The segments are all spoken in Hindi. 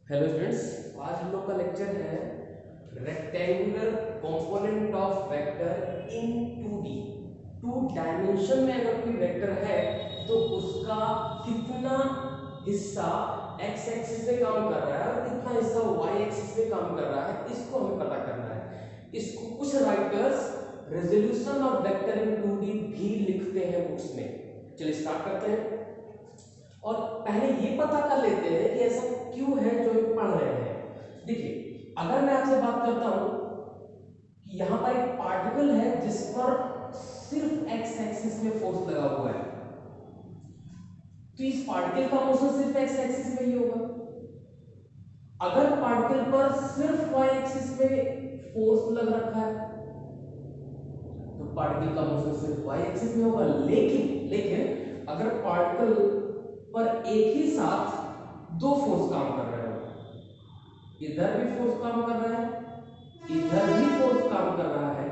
हेलो स्टूडेंट्स, आज हम लोग का लेक्चर है rectangular component of vector in 2D। Two dimension में अगर कोई वेक्टर है तो उसका कितना हिस्सा एक्स एक्सिस में काम कर रहा है और कितना हिस्सा वाई एक्सिस में काम कर रहा है, इसको हमें पता करना है। इसको कुछ writers resolution of vector in 2D भी लिखते हैं बुक्स में। चलिए स्टार्ट करते हैं और पहले ये पता कर लेते हैं कि ऐसा क्यों है जो हम पढ़ रहे हैं। देखिए, अगर मैं आपसे बात करता हूं कि यहां पर एक पार्टिकल है जिस पर सिर्फ एक्स एक्सिस में फोर्स लगा हुआ है, तो इस पार्टिकल का मोशन सिर्फ एक्स एक्सिस में ही होगा। अगर पार्टिकल पर सिर्फ वाई एक्सिस में फोर्स लग रखा है तो पार्टिकल का मोशन सिर्फ वाई एक्सिस में होगा। लेकिन लेकिन अगर पार्टिकल पर एक ही साथ दो फोर्स काम कर रहे हो, इधर भी फोर्स काम कर रहा है, इधर भी फोर्स काम कर रहा है,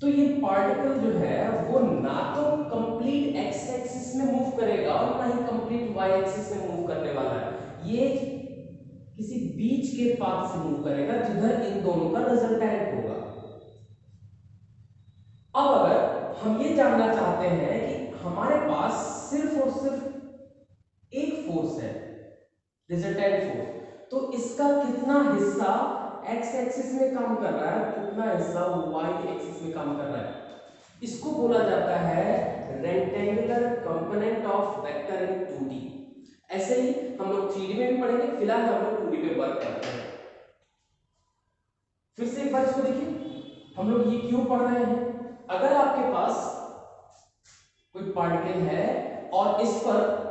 तो ये पार्टिकल जो है वो ना तो कंप्लीट एक्स एक्सिस में मूव करेगा और ना ही कंप्लीट वाई एक्सिस में मूव करने वाला है। ये किसी बीच के पाथ से मूव करेगा जिधर इन दोनों का रिजल्टेंट होगा। अब अगर हम ये जानना चाहते हैं कि हमारे पास सिर्फ और सिर्फ एक फोर्स है, रिजल्टेंट फोर्स, तो इसका कितना हिस्सा एक्स एक्सिस में काम कर रहा है, कितना हिस्सा वाई एक्सिस में काम कर रहा है, इसको बोला जाता है rectangular component of vector in 2D। ऐसे ही हम लोग 3D में भी पढ़ेंगे, फिलहाल हम लोग 2D पे वर्क करते हैं। फिर से एक बार इसको देखिए, हम लोग ये क्यों पढ़ रहे हैं। अगर आपके पास कोई पार्टिकल है और इस पर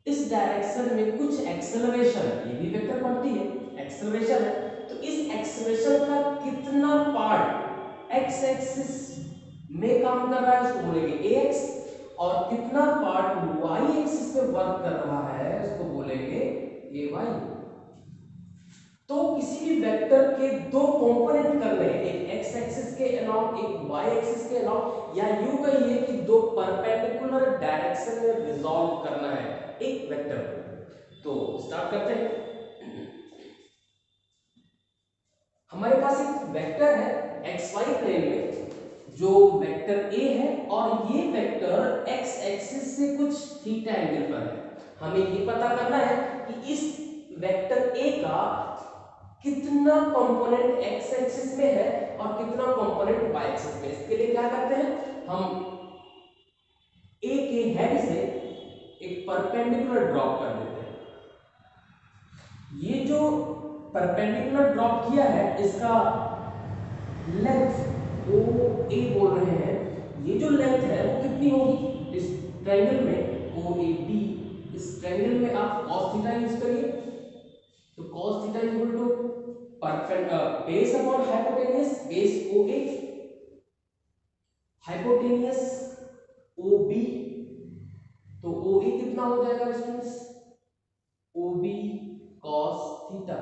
इस डायरेक्शन में कुछ एक्सेलरेशन, ये भी वेक्टर क्वांटिटी है, एक्सेलरेशन है, तो इस एक्सेलरेशन का कितना पार्ट एक्स एक्सिस में काम कर रहा है उसको बोलेंगे ax, और कितना पार्ट y एक्सिस पे वर्क कर रहा है उसको बोलेंगे ay। तो किसी भी वेक्टर के दो कंपोनेंट करने हैं, एक एक्स एक्सिस के अलाउंग एक वाई एक्सिस के अलाउंग, या यूं कहिए कि दो परपेंडिकुलर डायरेक्शन में रिजॉल्व करना है एक वेक्टर को। तो स्टार्ट करते हैं। हमारे पास एक वेक्टर है एक्स वाई प्लेन में जो वेक्टर ए है और ये वेक्टर एक्स एक्सिस से कुछ थीटा एंगल पर है। हमें ये पता करना है कि इस वेक्टर ए का कितना कंपोनेंट एक्स एक्सिस में है और कितना कंपोनेंट वाई एक्सिस में। इसके लिए क्या करते हैं, हम ए के हेड से एक परपेंडिकुलर ड्रॉप कर देते हैं। ये जो परपेंडिकुलर ड्रॉप किया है इसका लेंथ ओ ए बोल रहे हैं। ये जो लेंथ है वो कितनी होगी, इस ट्रायंगल में ओ ए बी, इस ट्रायंगल में आप cos थीटा यूज करिए, तो cos theta equal to base upon hypotenuse, base O A hypotenuse O B, तो ओ ए कितना हो जाएगा students, O B cos theta.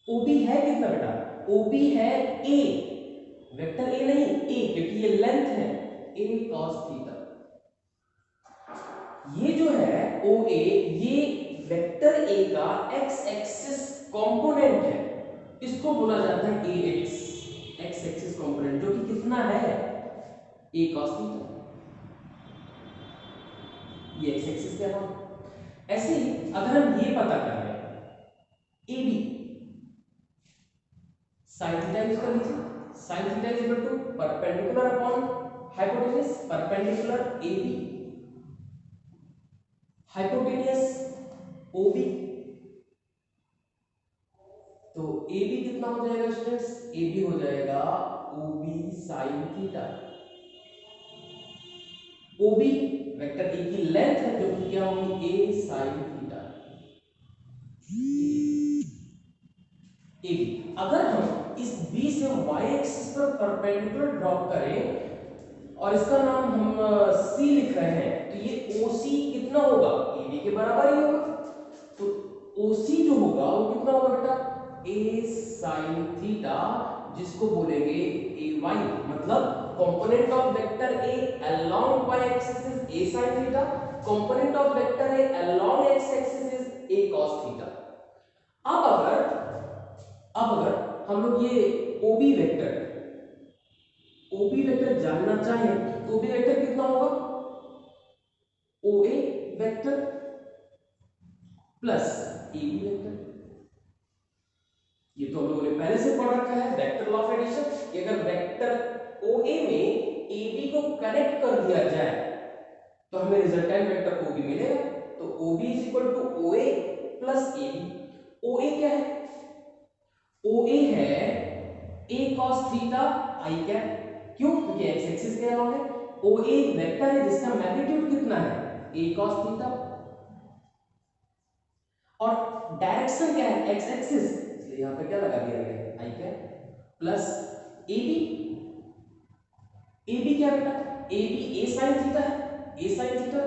O B है कितना बेटा, ओ बी है ए, वेक्टर ए नहीं ए, क्योंकि ये लेंथ है, ए cos थीटा। ये जो है ओ ए, ये वेक्टर ए का एक्स एक्सिस कंपोनेंट है, इसको बोला जाता है ए एक्स, एक्स एक्सिस कंपोनेंट, जो कि कितना है ए cos थीटा, ये एक्स एक्सिस के अलावा। ऐसे ही अगर हम ये पता कर रहे हैं A B, sin theta use कर लीजिए, sin theta is equal to perpendicular upon hypotenuse, perpendicular A B hypotenuse O B, तो ए बी कितना हो जाएगा स्टूडेंट्स, ए बी हो जाएगा O B sin theta. O B vector A की लेंथ है जो कि क्या होगी A sin theta. A B, अगर हम इस बी से वाई एक्सिस पर परपेंडिकुलर ड्रॉप करें और इसका नाम हम सी लिख रहे हैं, तो ये OC कितना होगा, AB के बराबर ही होगा। तो OC जो होगा वो कितना होगा बेटा, A sin थीटा, जिसको बोलेंगे AY, मतलब component of vector A along y axis is A sin theta, component of vector है along X axis is A cos theta. अब अगर हम लोग ये ओबी वेक्टर जानना चाहें तो ओबी वेक्टर कितना होगा, ओए वेक्टर प्लस एबी वेक्टर। ये तो हम लोगों ने पहले से पढ़ रखा है वेक्टर लॉ ऑफ एडिशन कि अगर वेक्टर ओए में एबी को कनेक्ट कर दिया जाए तो हमें रिजल्टेंट वेक्टर ओबी मिलेगा। तो ओबी इज इक्वल टू ओए प्लस एबी। ओए क्या है, ओए है ए cos थीटा आई कैप। क्यों, क्योंकि एक्स एक्सिस के अलावा है। ओए वेक्टर है जिसका मैग्नीट्यूड कितना है, ए cos थीटा, और डायरेक्शन क्या है, एक्स एक्सिस, इसलिए यहां पे क्या लगा दिया गया, आई कैप प्लस एबी। एबी क्या बेटा, एबी ए sin थीटा है, ए sin थीटा,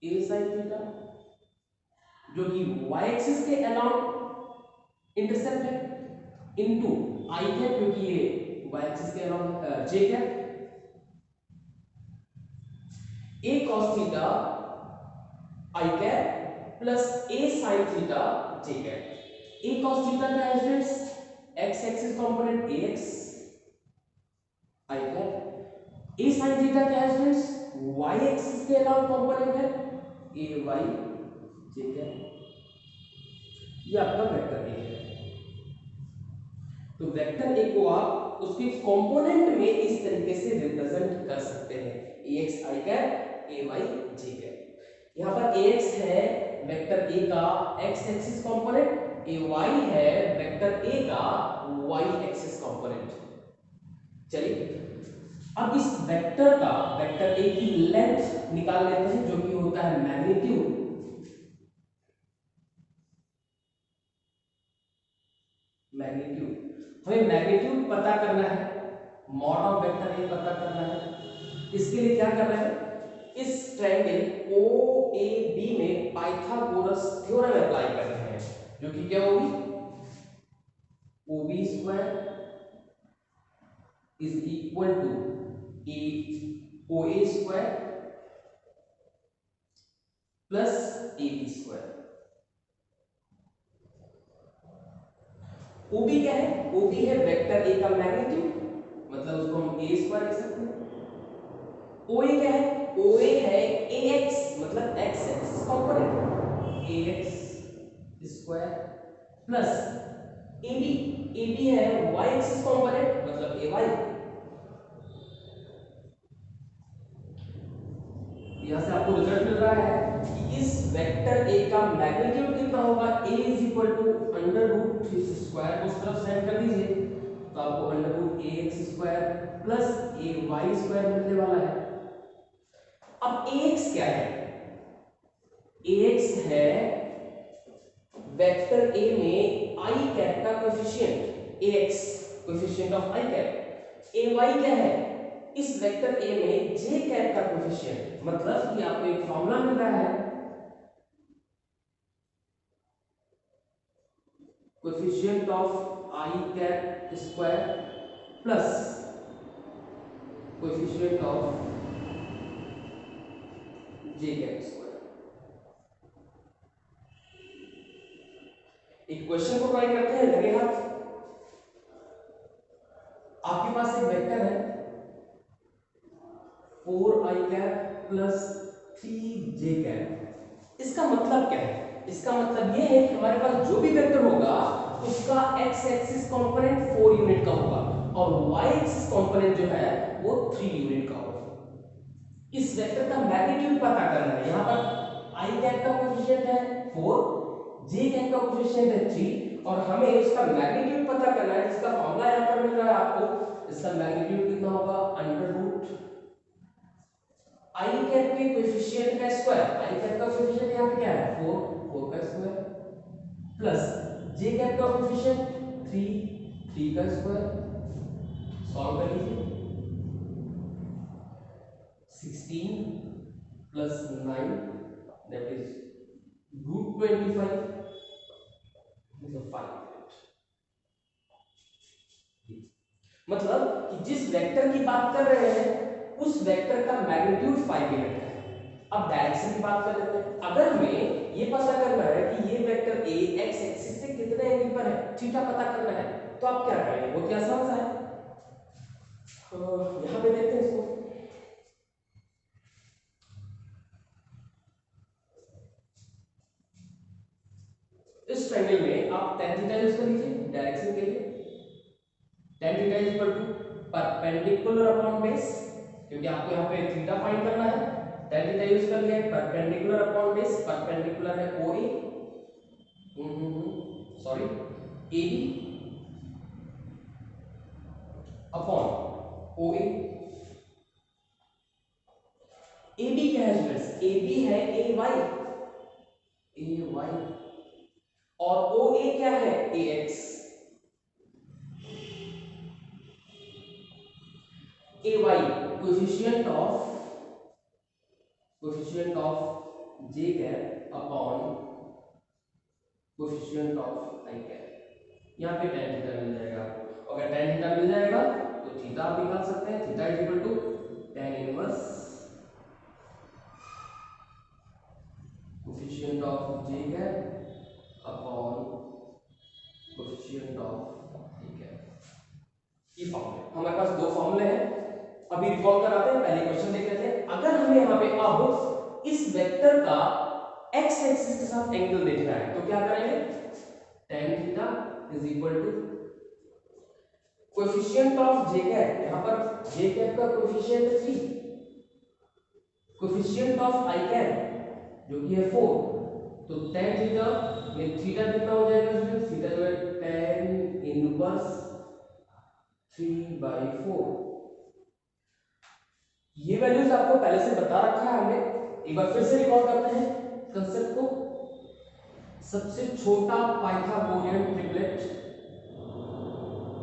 ए sin थीटा जो कि y एक्सिस के अलाउंग इंटरसेप्ट है, इनटू आई कैप क्योंकि ये y एक्सिस के अलाउंग जे कैप, ए cos थीटा आई कैप प्लस ए sin थीटा जे कैप। ए cos थीटा क्या है friends, x axis component ax आई कैप। ए sin थीटा क्या है फ्रेंड्स, y एक्सिस के अलाउंग कंपोनेंट है ay जे कैप। ये आपका वेक्टर ए है। तो वेक्टर ए को आप उसके कंपोनेंट में इस तरीके से रिप्रेजेंट कर सकते हैं, ax आई कैप ay जे कैप। यहां पर ax है वेक्टर ए का x एक्सिस कंपोनेंट, ay है वेक्टर ए का y एक्सिस कंपोनेंट। चलिए अब इस वेक्टर का, वेक्टर ए की लेंथ निकाल लेते हैं जो कि होता है मैग्नीट्यूड। हमें मैग्नीट्यूड पता करना है, मॉड ऑफ वेक्टर ए पता करना है। इसके लिए क्या कर रहे हैं, इस ट्रायंगल OAB में पाइथागोरस थ्योरम अप्लाई कर रहे हैं जो कि क्या होगी, OB square is equal to OA square plus AB square. OB क्या है, OB है वेक्टर ए का मैग्नीट्यूड, मतलब उसको हम a स्क्वायर लिख सकते हैं। OA क्या है, OA है ax मतलब x axis component ax square plus AB है y एक्सिस कंपोनेंट मतलब ay। यहां से आपको रिजल्ट मिल रहा है कि इस वेक्टर a का मैग्नीट्यूड कितना होगा, a is equal to under root square को उस तरफ सेंड कर दीजिए तो आपको under root ax square plus ay square मिलने वाला है। अब ax क्या है, ax है वेक्टर a में i कैप का coefficient, ax coefficient of i cap. ay क्या है, इस वेक्टर a में j कैप का कोएफिशिएंट, मतलब कि आपको एक फॉर्मूला मिल रहा है coefficient of i cap square plus coefficient of j cap square. एक क्वेश्चन को ट्राई करते हैं, लगे हाथ। आपके पास एक वेक्टर है 4i cap plus 3j cap. इसका मतलब क्या है, इसका मतलब ये है कि हमारे पास जो भी वेक्टर होगा उसका x एक्सिस कंपोनेंट 4 यूनिट का होगा और y एक्सिस कंपोनेंट जो है वो 3 यूनिट का होगा। इस वेक्टर का मैग्नीट्यूड पता करना है। यहां पर i कैप का कोएफिशिएंट है 4, j कैप का कोएफिशिएंट है 3 और हमें इसका मैग्नीट्यूड पता करना है जिसका फॉर्मूला यहां पर मिल रहा है आपको। इसका मैग्नीट्यूड कितना होगा, अंडर रूट i कैप के कोएफिशिएंट का स्क्वायर, i कैप का कोएफिशिएंट यहां पे क्या है 4 का स्क्वायर प्लस j कैप का कोएफिशिएंट 3 का स्क्वायर। सॉल्व कर लीजिए, 16 plus 9 that is root 25 is 5। मतलब कि जिस वेक्टर की बात कर रहे हैं उस वेक्टर का मैग्नीट्यूड 5 यूनिट है। अब डायरेक्शन की बात कर लेते हैं। अगर हमें ये पता करना है कि ये वेक्टर ए एक्स एक्सिस से कितने एंगल पर है, थीटा पता करना है, तो आप क्या करेंगे? बहुत ही आसान सा है। यहां पे देखते हैं इसको। इस ट्रायंगल में आप tan थीटा यूज कर लीजिए डायरेक्शन के लिए। tan theta is equal to perpendicular upon base, क्योंकि आपको यहाँ पे थीटा फाइंड करना है। tan थीटा यूज कर लिया, परपेंडिकुलर अपॉन बेस, परपेंडिकुलर है OA, sorry AB upon OA। AB क्या है स्टूडेंट्स? AB है AY, और OA क्या है? AX। AY coefficient of J cap upon coefficient of I cap. यहाँ पे tan थीटा मिल जाएगा आपको। अगर tan थीटा मिल जाएगा तो थीटा आप निकाल सकते हैं। Theta is equal to tan inverse coefficient of J cap upon coefficient of I cap. ये फॉर्मूले, हमारे पास दो फॉर्मूले हैं। अभी रिकॉल कराते हैं, पहले क्वेश्चन देख लेते हैं। अगर हमें यहाँ पे अब इस वेक्टर का x एक्सिस के साथ एंगल देखना है तो क्या करेंगे? tan theta is equal to coefficient of j cap, यहाँ पर j कैप का कोएफिशिएंट है 3, कोएफिशिएंट ऑफ I कैप जो कि है 4, तो tan थीटा में थीटा कितना हो जाएगा स्टूडेंट? थीटा जो है tan इनवर्स 3/4। ये वैल्यूज आपको पहले से बता रखा है हमने, एक बार फिर से रिकॉल करते हैं कंसेप्ट को। सबसे छोटा पाइथागोरियन ट्रिपलेट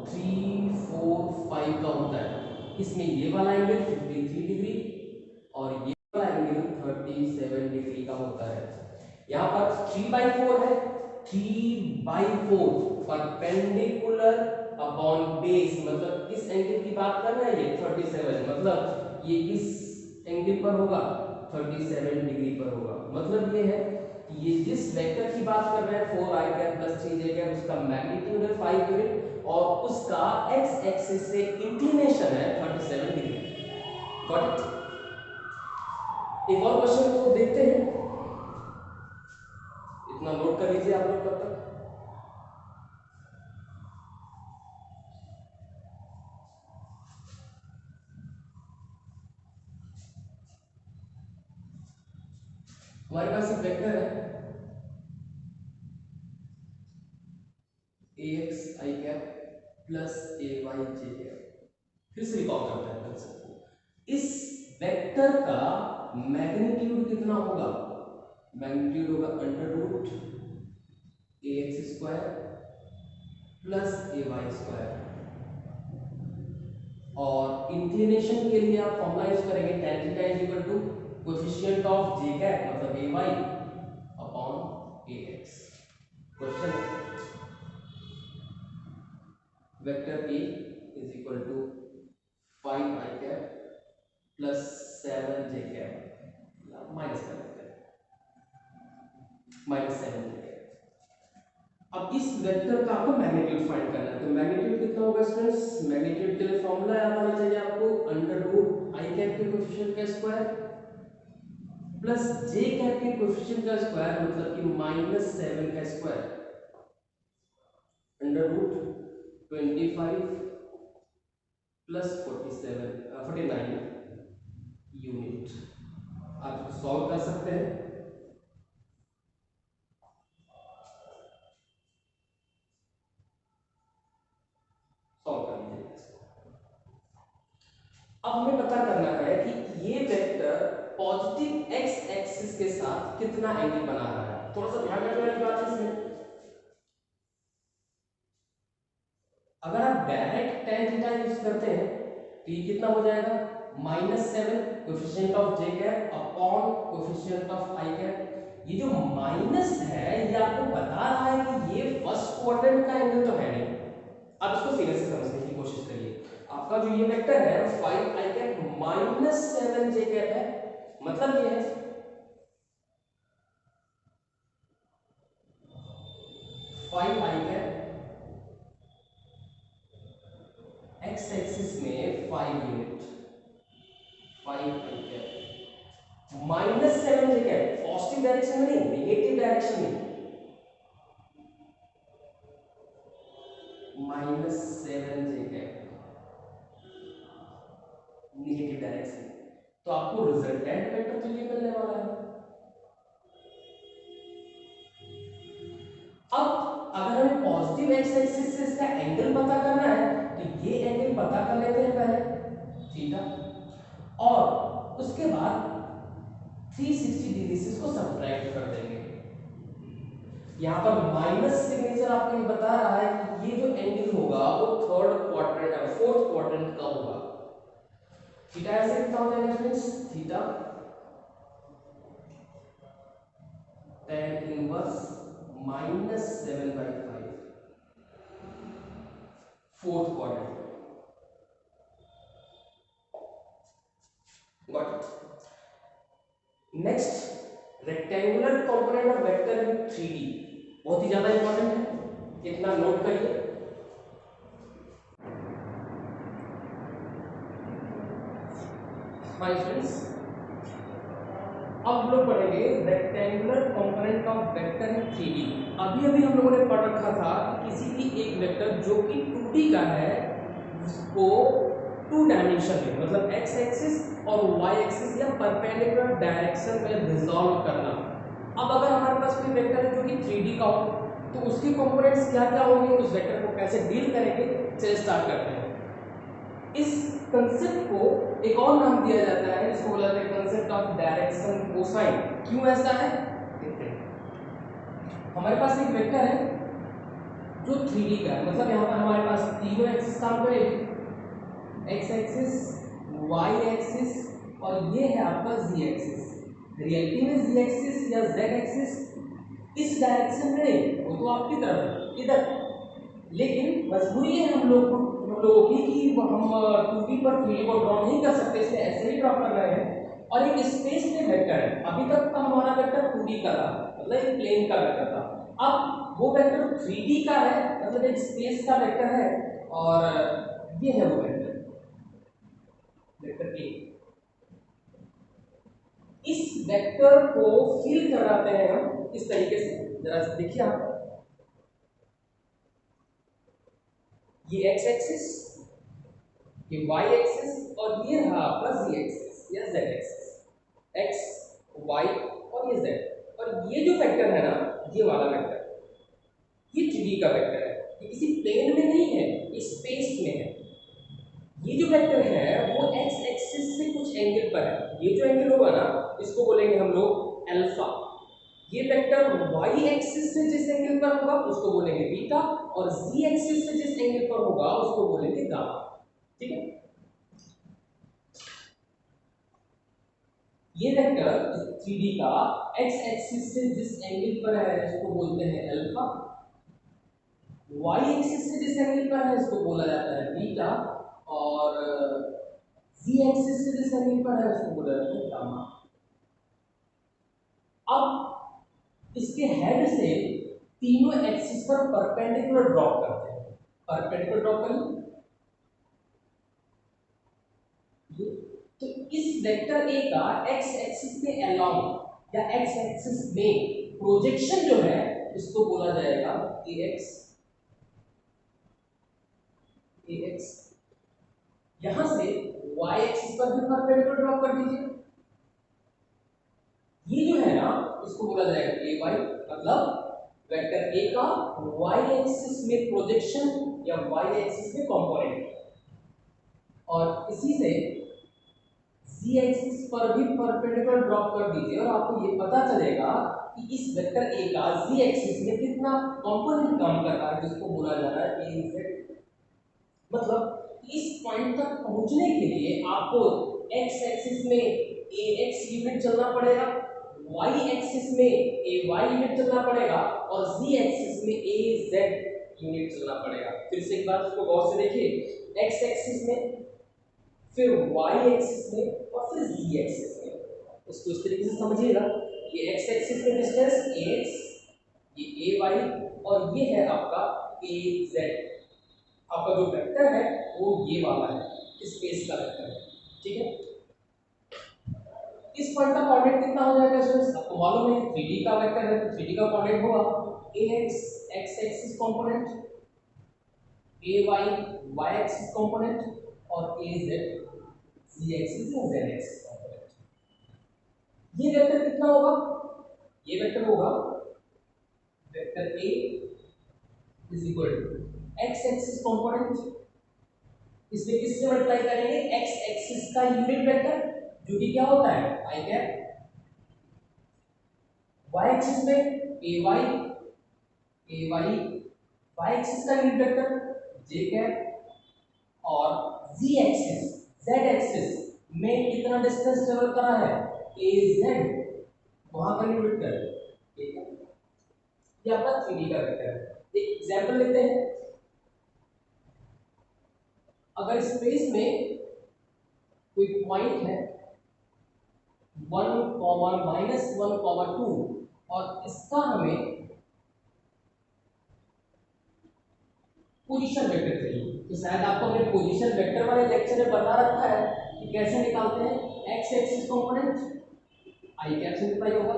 3, 4, 5 का होता है। इसमें ये वाला एंगल 53 डिग्री और ये वाला एंगल 37 डिग्री का होता है। यहाँ पर 3/4 है, 3/4 परपेंडिकुलर अपॉन बेस, मतलब किस एंगल की बात कर रहे हैं? ये 37, मतलब ये किस एंगल पर होगा? 37 डिग्री पर होगा। मतलब ये है कि ये जिस वेक्टर की बात कर रहे हैं 4i cap plus 3j cap, उसका मैग्नीट्यूड है 5 यूनिट और उसका x एक्सिस से इंक्लिनेशन है 37 डिग्री। Got it? एक और क्वेश्चन को देखते हैं, इतना नोट कर लीजिए आप लोग तब तक। हमारे पास एक वेक्टर है ax i cap plus ay j cap. फिर से रिकॉल करते हैं कंसेप्ट को। इस वेक्टर का मैग्नीट्यूड कितना होगा? मैग्नीट्यूड होगा under root ax square plus ay square, और इंक्लिनेशन के लिए आप फॉर्मूला यूज करेंगे tan theta is equal to coefficient of j cap मतलब ay upon ax। Question vector a is equal to 5i cap plus 7j cap minus कर देते हैं, -7j कैप। अब इस वेक्टर का आपको मैग्नीट्यूड फाइंड करना है, तो मैग्नीट्यूड कितना होगा स्टूडेंट्स? मैग्नीट्यूड के लिए फॉर्मूला याद आना चाहिए आपको, अंडर रूट i कैप के कोएफिशिएंट का स्क्वायर प्लस j कैप के कोएफिशिएंट का स्क्वायर मतलब कि -7 का square, under root 25 plus 49 unit. आप इसको सॉल्व कर सकते हैं। सॉल्व कर लीजिए इसको। अब हमें पता करना है कि ये वेक्टर पॉजिटिव x एक्सिस के साथ कितना एंगल बना रहा है। थोड़ा सा ध्यान रखने वाली बात है इसमें, अगर आप डायरेक्ट tan थीटा यूज करते हैं तो ये कितना हो जाएगा? -7 coefficient of j cap upon coefficient of i cap. ये जो माइनस है ये आपको बता रहा है कि ये फर्स्ट क्वाड्रेंट का एंगल तो है नहीं। आप इसको सीधे से समझने की कोशिश करिए। आपका जो ये वेक्टर है 5i कैप -7j कैप है, मतलब ये है -7 है क्या पॉजिटिव डायरेक्शन में नहीं, नेगेटिव डायरेक्शन में, -7 है नेगेटिव डायरेक्शन, तो आपको रिजल्टेंट वेक्टर तो ये मिलने वाला है। अब अगर हमें पॉजिटिव एक्स एक्सिस से इसका एंगल पता करना है तो ये एंगल पता कर लेते हैं पहले थीटा, और उसके बाद 360 डिग्री से इसको सब्ट्रैक्ट कर देंगे। यहाँ पर माइनस सिग्नेचर आपको ये बता रहा है कि ये जो एंगल होगा वो थर्ड क्वाड्रेंट या फोर्थ क्वाड्रेंट का होगा। थीटा ऐसे लिखता हो जाएगा friends, theta tan inverse -7/5 fourth quadrant. Got it. Next rectangular component of vector in 3D, बहुत ही ज्यादा इंपॉर्टेंट है, इतना नोट करिए। हाय फ्रेंड्स, अब हम लोग पढ़ेंगे rectangular component of vector in 3D। अभी अभी हम लोगों ने पढ़ रखा था कि किसी भी एक वेक्टर जो कि 2D का है उसको 2 डायमेंशन में, मतलब x एक्सिस और y एक्सिस या परपेंडिकुलर डायरेक्शन में रिजॉल्व करना। अब अगर हमारे पास कोई वेक्टर है जो कि 3D का हो तो उसके कंपोनेंट्स क्या क्या होंगे, उस वेक्टर को कैसे डील करेंगे, चलिए स्टार्ट करते हैं। इस कंसेप्ट को एक और नाम दिया जाता है, इसको बोला जाता है कंसेप्ट ऑफ डायरेक्शन कोसाइन। क्यों ऐसा है देखते हैं। हमारे पास एक वेक्टर है जो 3D का है, मतलब यहाँ पर हमारे पास तीनों एक्सिस काम करेगी, x एक्सिस, y एक्सिस और ये है आपका z एक्सिस। रियलिटी में z एक्सिस या z एक्सिस इस डायरेक्शन में नहीं, वो तो आपकी तरफ है इधर, लेकिन मजबूरी है हम लोगों की कि हम 2D पर 3D को ड्रॉ नहीं कर सकते, इसलिए ऐसे ही ड्रॉ कर रहे हैं। और एक स्पेस में वेक्टर है, अभी तक का हमारा वेक्टर 2D का था, मतलब एक प्लेन का वेक्टर था। अब वो वेक्टर 3D का है, मतलब एक स्पेस का वेक्टर है, और ये है वो वेक्टर ए। इस वेक्टर को फिल कराते हैं हम इस तरीके से, जरा देखिए आप, ये x एक्सिस, ये y एक्सिस और ये रहा आपका z एक्सिस या z एक्सिस, x y और ये z। और ये जो वेक्टर है ना, ये वाला वेक्टर, ये 3D का वेक्टर है, ये किसी प्लेन में नहीं है, ये स्पेस में है। ये जो वेक्टर है वो x एक्सिस से कुछ एंगल पर है, ये जो एंगल होगा ना इसको बोलेंगे हम लोग अल्फा। ये वेक्टर y एक्सिस से जिस एंगल पर होगा उसको बोलेंगे बीटा, और z एक्सिस से जिस एंगल पर होगा उसको बोलेंगे गामा। ठीक है, ये वेक्टर 3D का x एक्सिस से जिस एंगल पर है इसको बोलते हैं अल्फा, y एक्सिस से जिस एंगल पर है इसको बोला जाता है बीटा, और z एक्सिस से जिस एंगल पर है उसको बोला जाता है गामा। अब इसके हेड से तीनों एक्सिस पर परपेंडिकुलर ड्रॉप करते हैं, परपेंडिकुलर ड्रॉप करें तो इस वेक्टर ए का x एक्सिस के अलोंग या x एक्सिस में प्रोजेक्शन जो है इसको बोला जाएगा ax। यहां से y एक्सिस पर भी परपेंडिकुलर ड्रॉप कर दीजिए, ये जो है ना इसको बोला जाएगा ay, मतलब वेक्टर a का y एक्सिस में प्रोजेक्शन या y एक्सिस में कंपोनेंट, और इसी से z एक्सिस पर भी परपेंडिकुलर ड्रॉप कर दीजिए और आपको ये पता चलेगा कि इस वेक्टर a का z एक्सिस में कितना कंपोनेंट काम कर रहा है, जिसको बोला जा रहा है az। मतलब इस पॉइंट तक पहुंचने के लिए आपको x एक्सिस में ax यूनिट चलना पड़ेगा, y एक्सिस में ay यूनिट चलना पड़ेगा, और z एक्सिस में az यूनिट चलना पड़ेगा। फिर से एक बार इसको गौर से देखिए, x एक्सिस में, फिर y एक्सिस में और फिर z एक्सिस में। इसको इस तरीके से समझिएगा, ये x एक्सिस में डिस्टेंस ax, ये ay और ये है आपका az। आपका जो वेक्टर है वो ये वाला है, स्पेस का वेक्टर है। ठीक है, इस पॉइंट का कोऑर्डिनेट कितना हो जाएगा स्टूडेंट्स? आपको मालूम है 3D का वेक्टर है तो 3D का कोऑर्डिनेट होगा ax x axis component, ay y axis component और az z एक्सिस या z एक्सिस कंपोनेंट। ये वेक्टर कितना होगा? ये वेक्टर होगा vector a is equal to x axis component, इसमें किससे मल्टीप्लाई करेंगे? x एक्सिस का यूनिट वेक्टर जो कि क्या होता है i कैप, y एक्सिस में ay y एक्सिस का यूनिट वेक्टर j कैप और z एक्सिस में कितना डिस्टेंस ट्रेवल करा है az, वहां का यूनिट वेक्टर, ठीक है। ये आपका 3D का वेक्टर है। एक एग्जांपल लेते हैं, अगर स्पेस में कोई पॉइंट है 1, -1, 2 और इसका हमें पोजीशन वेक्टर चाहिए, तो शायद आपको अपने पोजीशन वेक्टर वाले लेक्चर में बता रखा है कि कैसे निकालते हैं। x axis component i cap simplify होगा,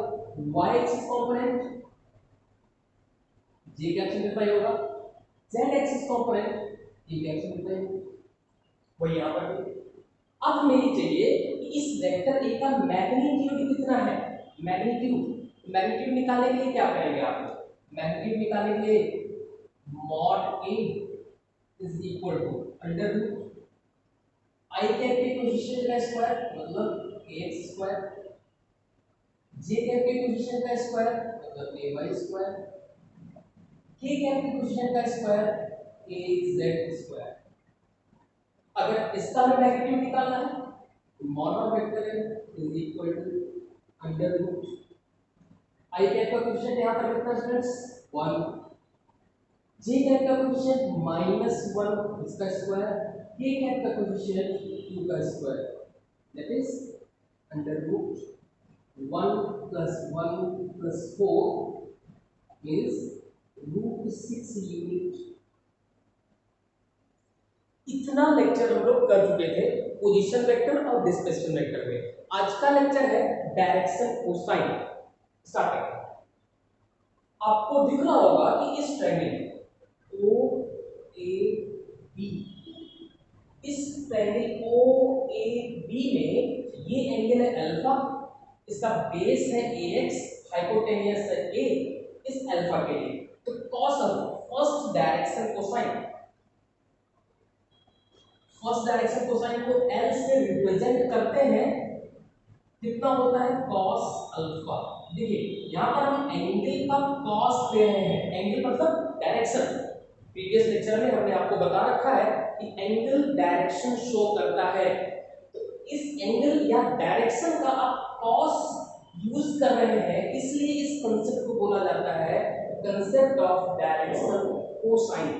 y axis component j cap simplify होगा, z axis component k cap simplify होगा। वही यहाँ पर भी अब मेरी चाहिए कि इस वेक्टर a का मैग्नीट्यूड कितना है। मैग्नीट्यूड निकालने के लिए क्या करेंगे आप? मैग्नीट्यूड निकालने के लिए mod a is equal to under root i cap के पोजीशन का स्क्वायर मतलब ax स्क्वायर, j कैप के पोजीशन का स्क्वायर मतलब ay स्क्वायर, k कैप के पोजीशन का स्क्वायर az स्क्वायर। अगर इसका भी मैग्नीट्यूड निकालना है तो mod of vector is equal to under root i cap का कोएफिशिएंट यहां पर कितना स्टूडेंट्स 1, j कैप का कोएफिशिएंट -1 इसका स्क्वायर, k कैप का कोएफिशिएंट 2 का square that is under root 1 + 1 + 4 इज √6 यूनिट। इतना लेक्चर हम लोग कर चुके थे पोजीशन वेक्टर और डिस्प्लेसमेंट वेक्टर में। आज का लेक्चर है डायरेक्शन कोसाइन। स्टार्ट करते हैं। आपको दिख रहा होगा कि इस ट्रायंगल ओ ए बी, इस ट्रायंगल ओ ए बी में ये एंगल है अल्फा, इसका बेस है ax, हाइपोटेनियस है a इस अल्फा के लिए। तो cos alpha first direction cosine, first direction cosine को L से रिप्रेजेंट करते हैं, कितना होता है cos अल्फा। देखिए यहां पर हम एंगल का cos ले रहे हैं, एंगल मतलब डायरेक्शन। प्रीवियस लेक्चर में हमने आपको बता रखा है कि एंगल डायरेक्शन शो करता है, तो इस एंगल या डायरेक्शन का आप cos यूज कर रहे हैं, इसलिए इस कांसेप्ट को बोला जाता है concept of direction cosine.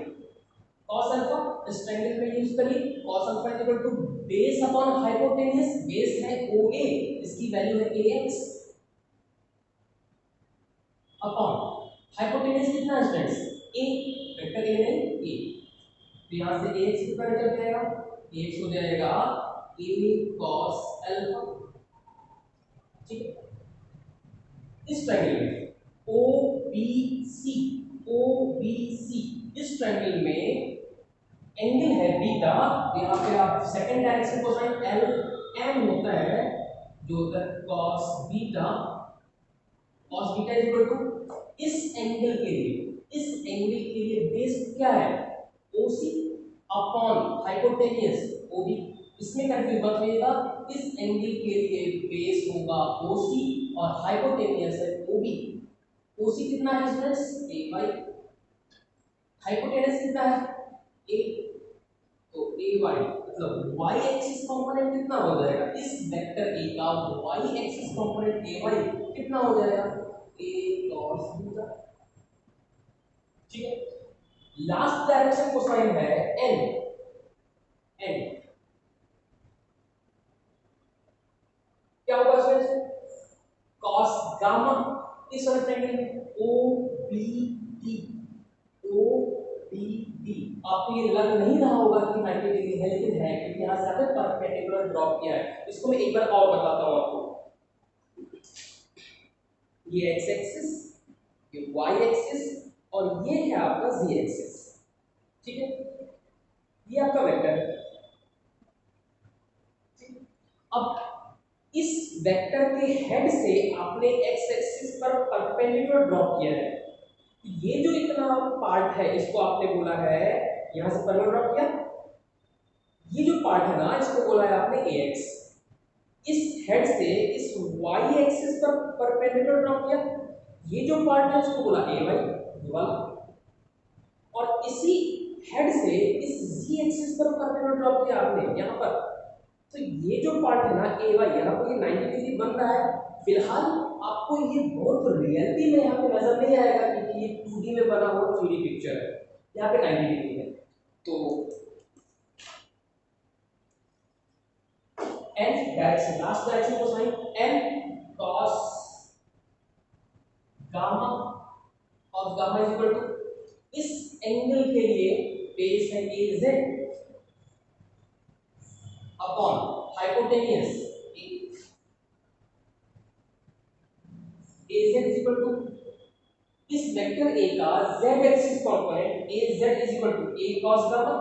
cos alpha इस ट्रायंगल में यूज करिए, cos alpha equal to base upon hypotenuse, base है OA, इसकी वैल्यू है AX अपॉन हाइपोटेन्यूज कितना है स्टूडेंट्स A, वेक्टर A नहीं A, तो यहां से AX कितना निकल जाएगा, AX हो जाएगा A cos अल्फा। ठीक है, इस ट्रायंगल में OBC इस ट्रायंगल में एंगल है बीटा, यहाँ पे आप second direction cosine L m होता है जो होता है cos beta is equal to इस एंगल के लिए बेस क्या है OC अपॉन हाइपोटेन्यूज OB। इसमें कंफ्यूज मत होइएगा, इस एंगल के लिए बेस होगा OC और हाइपोटेन्यूज है OB। OC कितना है स्टूडेंट्स AY, हाइपोटेन्यूज कितना है A, तो AY मतलब y एक्सिस कंपोनेंट कितना हो जाएगा, इस वेक्टर A का y एक्सिस कंपोनेंट AY कितना हो जाएगा A cos बीटा। ठीक है, लास्ट डायरेक्शन कोसाइन है n क्या होगा स्टूडेंट्स cos गामा। इस वाले ट्रायंगल में OBD आपको ये लग नहीं रहा होगा कि 90 डिग्री है, लेकिन है क्योंकि यहां से आपने परपेंडिकुलर ड्रॉप किया है। इसको मैं एक बार और बताता हूं आपको। ये एक्स एक्सिस, ये वाई एक्सिस और ये है आपका जी एक्सिस। ठीक है, ये आपका वेक्टर है। अब इस वेक्टर के हेड से आपने एक्स एक्सिस पर परपेंडिकुलर ड्रॉ किया है। ये जो इतना पार्ट है इसको आपने बोला है, यहां से परपेंडिकुलर ड्रॉ किया, ये जो पार्ट है ना इसको बोला है आपने ए एक्स। इस हेड से इस वाई एक्सिस पर परपेंडिकुलर ड्रॉ किया, ये जो पार्ट है उसको बोला ए वाई, ये वाला। और इसी हेड से इस जी एक्सिस पर परपेंडिकुलर ड्रॉ किया आपने यहां पर, तो ये जो पार्ट है ना ए वाई, यहाँ पर ये 90 डिग्री बन रहा है। फिलहाल आपको ये बहुत रियलिटी में यहाँ पे नजर नहीं आएगा क्योंकि ये 2D में बना हुआ 3D पिक्चर है, यहाँ पे 90 डिग्री है। तो n डायरेक्शन, लास्ट डायरेक्शन को साइन n cos गामा और गामा इज इक्वल टू इस एंगल के लिए बेस है A Z upon hypotenuse A Z is equal to इस वेक्टर ए का z axis component A Z is equal to a cos gamma,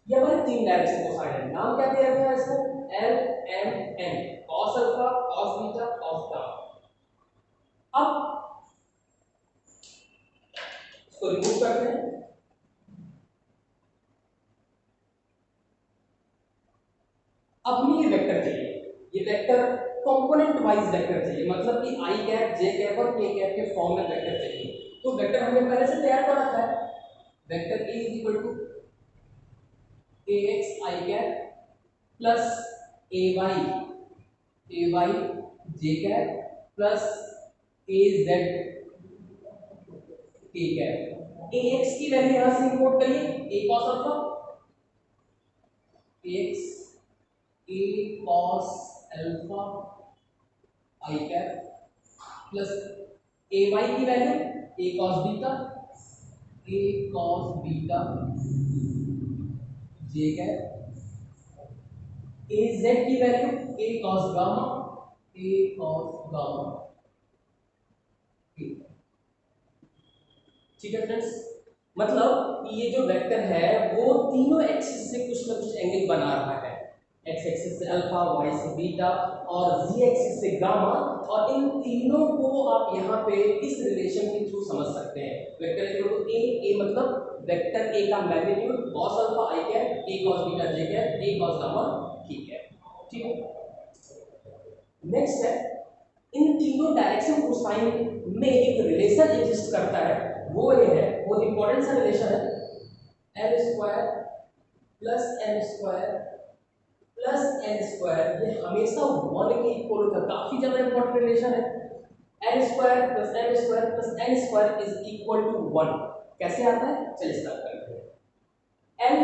ये हमारे तीन डायरेक्शन को साइन है। नाम क्या दिया गया है इसको, L M N, cos alpha, cos beta, cos gamma. अब इसको रिमूव करते हैं। अब हमें ये वेक्टर चाहिए, ये वेक्टर कंपोनेंट वाइज वेक्टर चाहिए, मतलब कि आई कैप जे कैप और के कैप के फॉर्म में वेक्टर चाहिए। तो वेक्टर हमने पहले से तैयार कर रखा है, vector A is equal to A X I cap plus A Y J cap plus A Z K cap. A X की वैल्यू यहां से इंपोर्ट करिए, A cos alpha, X A cos alpha I cap plus A Y की value A cos beta, A cos beta J cap, A Z की value A cos gamma, A cos gamma. ठीक है फ्रेंड्स, मतलब ये जो वेक्टर है वो तीनों एक्सिस से कुछ ना कुछ एंगल बना रहा है, एक्स एक्सिस से अल्फा, वाई से बीटा और जी एक्सिस से गामा। और इन तीनों को आप यहाँ पे इस रिलेशन के थ्रू समझ सकते हैं। वेक्टर इक्वल टू ए मतलब वेक्टर ए का magnitude cos alpha I cap, A cos beta J cap, A cos gamma ठीक है। ठीक है, नेक्स्ट है इन तीनों डायरेक्शन कोसाइन में एक रिलेशन एग्जिस्ट करता है, वो ये है, बहुत इंपॉर्टेंट सा रिलेशन है, L square plus M square plus N square, ये हमेशा 1 के इक्वल होता है, काफी ज्यादा इंपॉर्टेंट रिलेशन है। N square plus M square plus N square is equal to 1। कैसे आता है, चलिए स्टार्ट करते हैं। L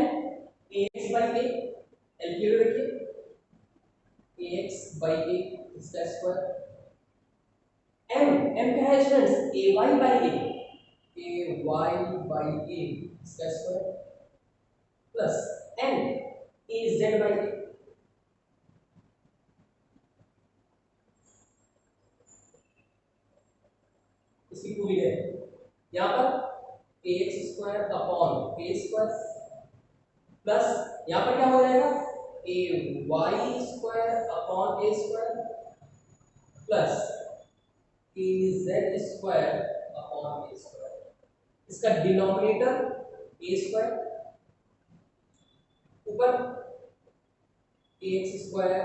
A X by A, L की वैल्यू रखिए ए एक्स बाई ए इसका स्क्वायर, एम क्या है students, A Y by A Y by A इसका square plus N A Z by A, इसकी पूरी है यहाँ पर A X square upon A square plus यहाँ पर क्या हो जाएगा A Y square upon A square plus A Z square upon A square, इसका डिनोमिनेटर ए स्क्वायर ऊपर A X square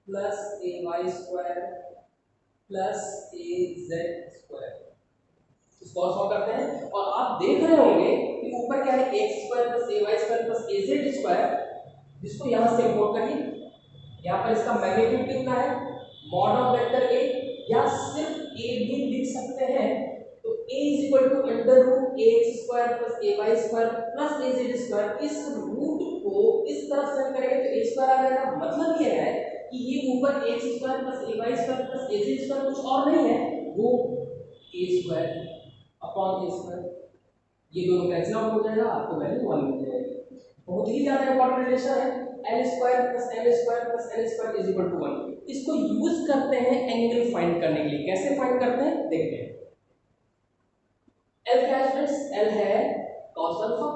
plus A Y square plus A Z square, इसको सॉल्व करते हैं। और आप देख रहे होंगे कि ऊपर क्या है x square plus A Y square plus A Z square, जिसको यहां से इंपोर्ट करिए। यहाँ पर इसका मैग्नीट्यूड कितना है, मॉड ऑफ वेक्टर ए, या सिर्फ ए भी लिख सकते हैं। तो a is equal to under root A X square plus A Y square plus A Z square, इस रूट को इस तरफ सेट करेंगे तो ए स्क्वायर आ जाएगा। मतलब ये है कि ये ऊपर x square plus A Y square plus A Z square कुछ और नहीं है, वो ए स्क्वायर अपॉन ए स्क्वायर, ये दोनों कैंसिल आउट हो जाएगा, आपको वैल्यू 1 मिल जाएगी। बहुत ही ज्यादा इंपॉर्टेंट रिलेशन है। L square plus M square plus N square is equal to 1। इसको यूज करते हैं एंगल फाइंड करने के लिए। कैसे फाइंड करते हैं देखते हैं। एल क्या है फ्रेंड्स? एल है cos alpha,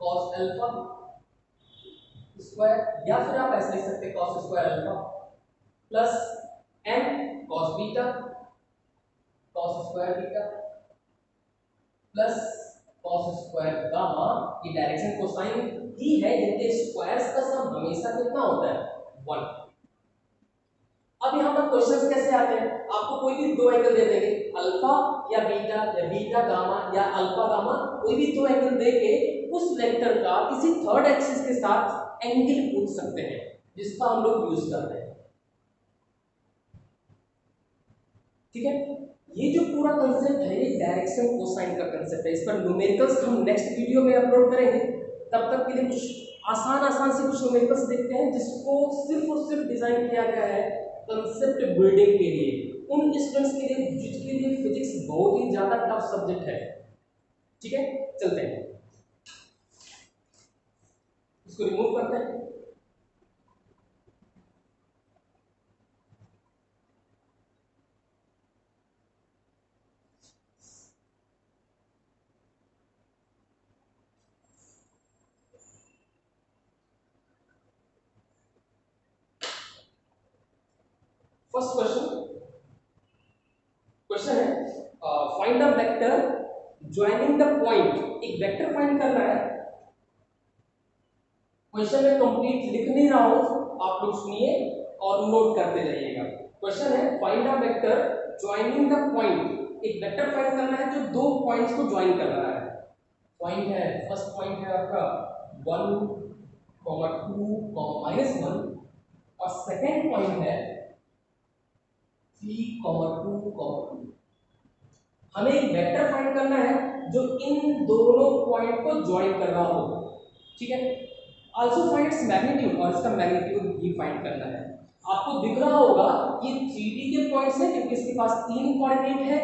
cos alpha square, या फिर आप ऐसे लिख सकते हैं cos square alpha plus m cos beta, cos square beta plus cos square gamma. ये डायरेक्शन कोसाइन ही है जिनके स्क्वायर्स का सम हमेशा कितना होता है? 1। अब यहाँ पर क्वेश्चंस कैसे आते हैं? आपको कोई भी दो एंगल दे देंगे, अल्फा या बीटा गामा या अल्फा गामा, कोई भी दो एंगल देके उस वेक्टर का किसी थर्ड एक्सिस के साथ एंगल पूछ सकते हैं, जिसका हम लोग यूज करते हैं। ठीक है, ये जो पूरा कंसेप्ट है ये डायरेक्शन कोसाइन का कंसेप्ट है। इस पर न्यूमेरिकल्स हम नेक्स्ट वीडियो में अपलोड करेंगे। तब तक के लिए कुछ आसान से कुछ न्यूमेरिकल्स देखते हैं जिसको सिर्फ और सिर्फ डिजाइन किया गया है कंसेप्ट बिल्डिंग के लिए, उन स्टूडेंट्स के लिए जिसके लिए फिजिक्स बहुत ही ज्यादा टफ सब्जेक्ट है। ठीक है, चलते हैं, इसको रिमूव करते हैं। फर्स्ट क्वेश्चन है find the vector joining the point. एक वेक्टर फाइंड करना है। क्वेश्चन में कंप्लीट लिख नहीं रहा हूं, आप लोग सुनिए और नोट करते जाइएगा। क्वेश्चन है find the vector joining the point. एक वेक्टर फाइंड करना है जो दो पॉइंट्स को ज्वाइन कर रहा है। पॉइंट है, फर्स्ट पॉइंट है आपका 1, 2, -1 और सेकेंड पॉइंट है 3, 2, 2। हमें एक वेक्टर फाइंड करना है जो इन दोनों पॉइंट को ज्वाइन कर रहा हो। ठीक है, आल्सो फाइंड इट्स मैग्नीट्यूड, और इसका मैग्नीट्यूड भी फाइंड करना है। आपको दिख रहा होगा ये 3D के पॉइंट्स हैं क्योंकि इसके पास 3 कोऑर्डिनेट है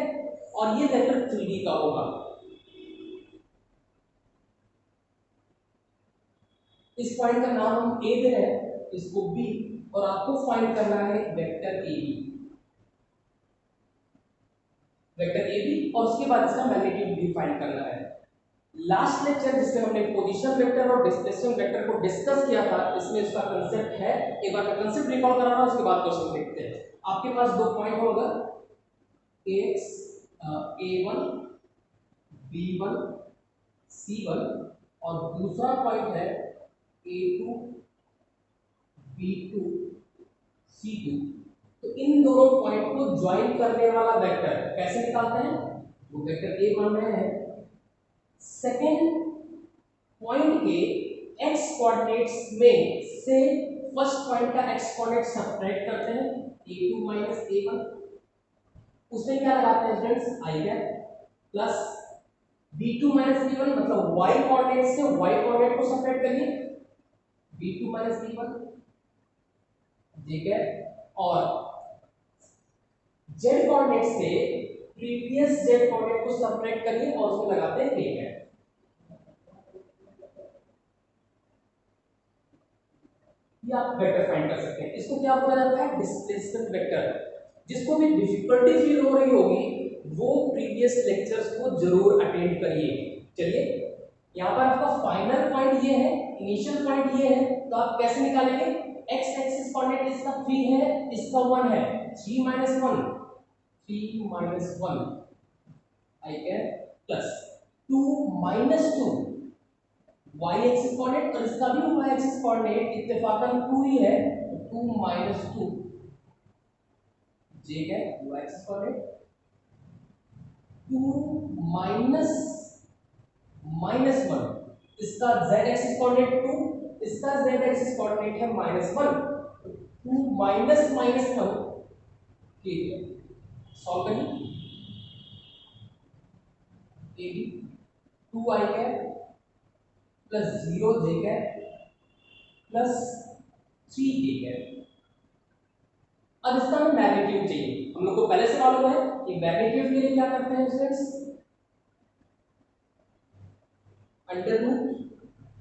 और ये वेक्टर 3D का होगा। इस पॉइंट का नाम हम ए दे रहे हैं, इसको बी, और आपको फाइंड करना है vector A B, vector A B, और उसके बाद इसका मैग्नीट्यूड भी फाइंड करना है। लास्ट लेक्चर जिसमें हमने पोजीशन वेक्टर और डिस्प्लेसमेंट वेक्टर को डिस्कस किया था, इसमें इसका कंसेप्ट है। एक बार मैं कंसेप्ट रिकॉल करा रहा हूं, उसके बाद क्वेश्चन देखते हैं। आपके पास दो पॉइंट होगा, एक्स a1 b1 c1 और दूसरा पॉइंट है a2 b2 c2। तो इन दोनों पॉइंट को ज्वाइन करने वाला वेक्टर कैसे निकालते हैं? वो वेक्टर ए बन रहे हैं। सेकेंड पॉइंट के एक्स कोऑर्डिनेट्स में से फर्स्ट पॉइंट का एक्स कोऑर्डिनेट सब्ट्रैक्ट करते हैं, a2 - a1, उसमें क्या लगाते हैं फ्रेंड्स? आई कैप प्लस b2 - b1, मतलब y कोऑर्डिनेट से y कोऑर्डिनेट को सब्ट्रैक्ट करिए, b2 - b1 j कैप, और z कोऑर्डिनेट से प्रीवियस z कोऑर्डिनेट को सब्ट्रैक्ट करिए और उसमें लगाते हैं k कैप। ये आप वेक्टर फाइंड कर सकते हैं। इसको क्या बोला जाता है? Displacement vector. जिसको भी डिफिकल्टी फील हो रही होगी वो प्रीवियस लेक्चर्स को जरूर अटेंड करिए। चलिए, यहाँ पर आपका फाइनल पॉइंट ये है, इनिशियल पॉइंट ये है, तो आप कैसे निकालेंगे? एक्स एक्सिस कोऑर्डिनेट इसका 3 है, इसका 1 है, 3 - 1 3 - 1 I can plus 2 - 2 y axis coordinate, और इसका भी y एक्सिस कोऑर्डिनेट इत्तेफाकन 2 ही है, 2 - 2 j है y एक्सिस कोऑर्डिनेट, 2 - 1 इसका z एक्सिस कोऑर्डिनेट 2, इसका z एक्सिस कोऑर्डिनेट है -1, 2 - 1 ठीक है, सॉल्व करिए। a b 2 i cap plus 0 j cap plus 3 k cap. अब इसका हमें मैग्नीट्यूड चाहिए। हम लोग को पहले से मालूम है कि मैग्नीट्यूड के लिए क्या करते हैं स्टूडेंट्स? अंडर रूट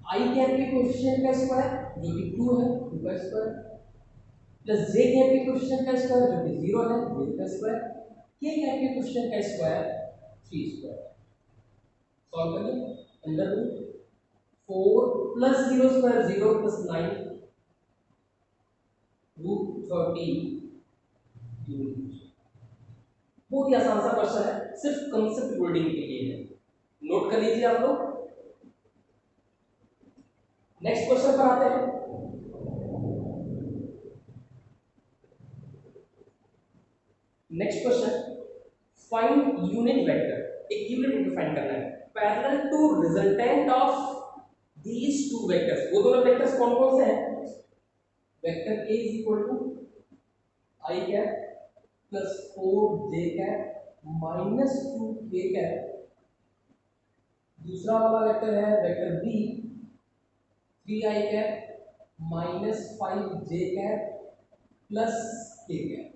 आई कैप के कोएफिशिएंट का स्क्वायर जो कि 2 है, 2 का स्क्वायर, प्लस जे कैप के कोएफिशिएंट का स्क्वायर जो कि 0 है, 0 का स्क्वायर, के कैप के कोएफिशिएंट का स्क्वायर 3 स्क्वायर। सॉल्व करिए, under root 4 plus 0 square 0 plus 9 root 30 unit. बहुत ही आसान सा क्वेश्चन है, सिर्फ कंसेप्ट बिल्डिंग के लिए है, नोट कर लीजिए आप लोग। नेक्स्ट क्वेश्चन पर आते हैं। Next question, find unit vector, एक यूनिट वेक्टर फाइंड करना है parallel to resultant of these two vectors. वो दोनों वेक्टर्स कौन कौन से हैं? Vector a is equal to I cap plus 4j cap minus 2k cap, दूसरा वाला वेक्टर है vector b 3i cap minus 5j cap plus k cap.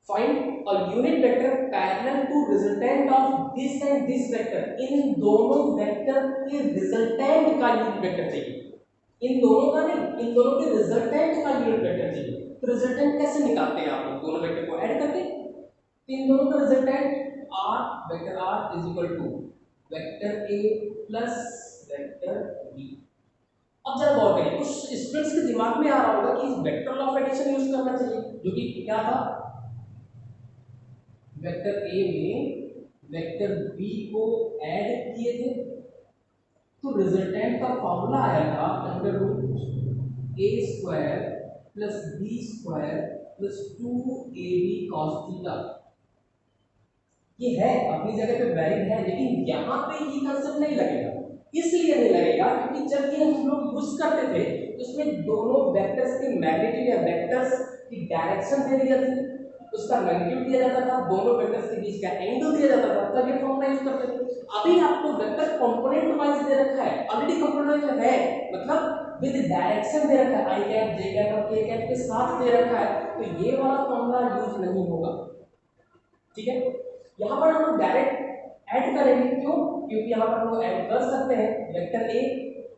Find a unit vector parallel to resultant of this and this vector. इन दोनों वेक्टर के रिजल्टेंट का यूनिट वेक्टर चाहिए, इन दोनों का नहीं, इन दोनों के रिजल्टेंट का यूनिट वेक्टर चाहिए। तो रिजल्टेंट कैसे निकालते हैं आप लोग? दोनों वेक्टर को ऐड करके। तो इन दोनों का resultant r, vector r is equal to vector a plus vector b। अब जरा गौर करिए, कुछ स्टूडेंट्स के दिमाग में आ रहा होगा कि vector law of addition use करना चाहिए, जो कि क्या था, वेक्टर a में वेक्टर b को ऐड किए थे तो रिजल्टेंट का फॉर्मूला आया था under root a square plus b square plus 2ab cos theta. ये है अपनी जगह पे वैलिड है, लेकिन यहाँ पे ये कंसेप्ट नहीं लगेगा। इसलिए नहीं लगेगा क्योंकि जब ये हम लोग यूज करते थे तो उसमें दोनों वेक्टर्स के मैग्नीट्यूड या वेक्टर्स की डायरेक्शन दे दी जाती थी, उसका मैग्नीट्यूड दिया जाता था, दोनों वेक्टर्स के बीच का एंगल दिया जाता था, तब ये फॉर्मूला यूज करते थे। अभी आपको वेक्टर कंपोनेंट वाइज दे रखा है, ऑलरेडी कंपोनेंट है, मतलब विद डायरेक्शन दे रखा है, आई कैप जे कैप और के कैप के साथ दे रखा है, तो ये वाला फॉर्मूला यूज नहीं होगा। ठीक है, यहाँ पर हम लोग डायरेक्ट ऐड करेंगे, क्यों? क्योंकि यहाँ पर हम लोग ऐड कर सकते हैं vector A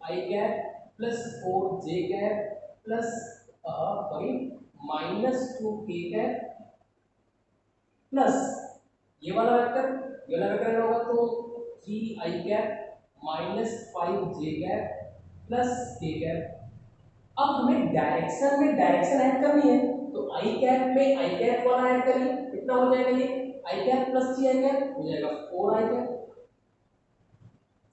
I cap plus 4j cap plus sorry minus 2k cap plus ये वाला वेक्टर होगा तो 3i cap minus 5j cap plus k cap. अब हमें डायरेक्शन में डायरेक्शन ऐड करनी है, तो आई कैप में आई कैप वाला ऐड करिए, कितना हो जाएगा ये आई कैप प्लस 3i कैप हो जाएगा 4i cap,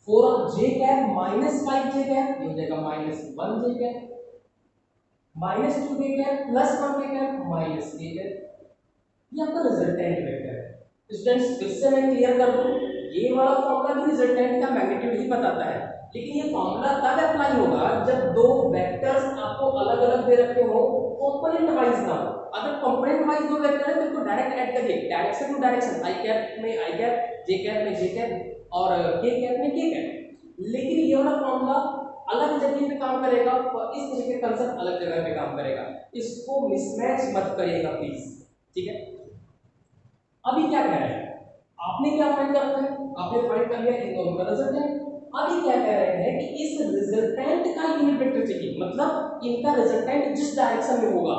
4j cap minus 5j cap ये हो जाएगा minus 1j cap, minus 2k cap plus 1k cap minus k cap. ये आपका रिजल्टेंट वेक्टर है। स्टूडेंट्स फिर से मैं क्लियर कर दूं, ये वाला फॉर्मूला भी रिजल्टेंट का मैग्नीट्यूड ही बताता है, लेकिन ये फॉर्मूला तब अप्लाई होगा जब दो वेक्टर्स आपको अलग अलग दे रखे हो, कंपोनेंट वाइज ना हो। अगर कंपोनेंट वाइज दो वेक्टर है तो इसको डायरेक्ट ऐड करिए, direction to direction, I cap में आई कैप, जे कैप में जे कैप और के कैप में के कैप। लेकिन ये वाला फॉर्मूला अलग जगह पे काम करेगा और इस तरीके का कंसेप्ट अलग जगह पे काम करेगा, इसको मिसमैच मत करिएगा प्लीज। ठीक है, अभी क्या कह रहे हैं, आपने क्या फाइंड करना है, आपने फाइंड कर लिया इन दोनों का रिजल्टेंट। अभी क्या कह रहे हैं कि इस रिजल्टेंट का यूनिट वेक्टर चाहिए, मतलब इनका रिजल्टेंट जिस डायरेक्शन में होगा